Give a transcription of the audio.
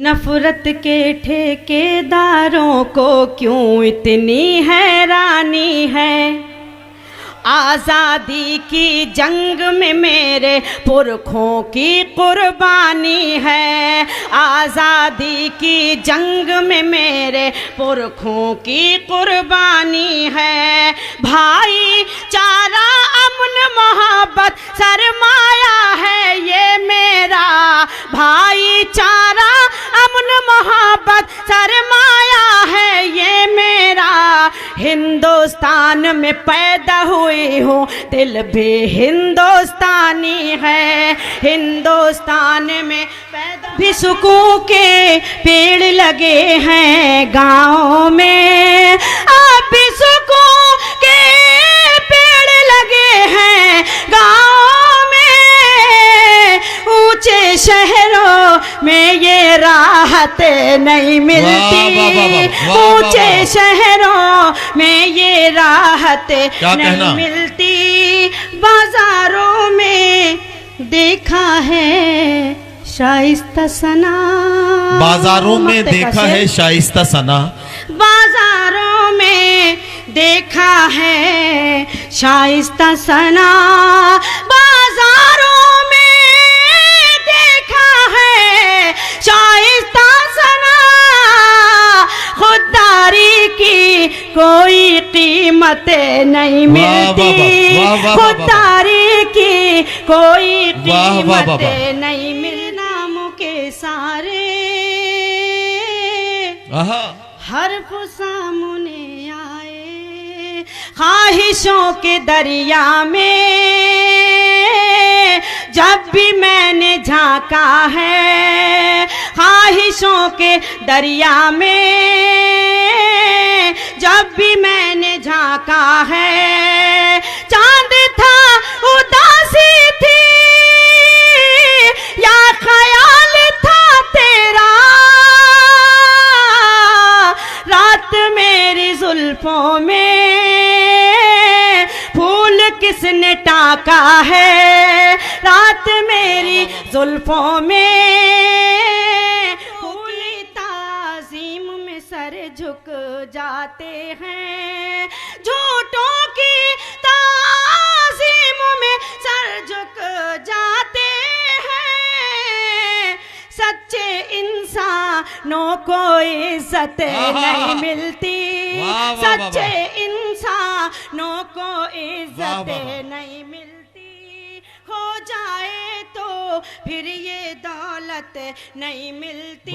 नफरत के ठेकेदारों को क्यों इतनी हैरानी है। आज़ादी की जंग में मेरे पुरखों की कुर्बानी है। आज़ादी की जंग में मेरे पुरखों की कुर्बानी है। भाई चारा अमन मोहब्बत सरमाया है ये मेरा। भाई चारा अमन मोहब्बत सरमाया है ये मेरा। हिंदुस्तान में पैदा हुई हूँ दिल भी हिंदुस्तानी है। हिंदुस्तान में पैदा भी सुकून के पेड़ लगे हैं गाँव में। अब भी सुकून के पेड़ लगे हैं गाँव में। ऊंचे शहरों में ये राहत नहीं मिलती। ऊंचे शहरों में ये राहत नहीं मिलती। बाजारों में देखा है शाइस्ता सना। बाजारों में देखा है शाइस्ता सना। बाजारों में देखा है शाइस्ता सना। बाजारों में देखा है शाइस्ता सना। खुददारी की कोई कीमत नहीं मिलती। खुददारी की कोई कीमत नहीं मिलती। नामों के सारे हर्फ सामने आए। ख्वाहिशों के दरिया में जब भी मैंने झांका है। ख्वाहिशों के दरिया में जब भी मैंने झांका है। चांद था उदासी थी या ख्याल था तेरा। रात मेरी जुल्फों में फूल किसने टाका है। रात मेरी जुल्फों में फूली ताज़ीम में सर झुक जाते हैं। झूठों की ताज़ीम में सर झुक जाते हैं। सच्चे इंसानों को इज्जत नहीं मिलती। सच्चे इंसानों को इज्जत नहीं मिलती। हो जाए तो फिर ये दौलत नहीं मिलती।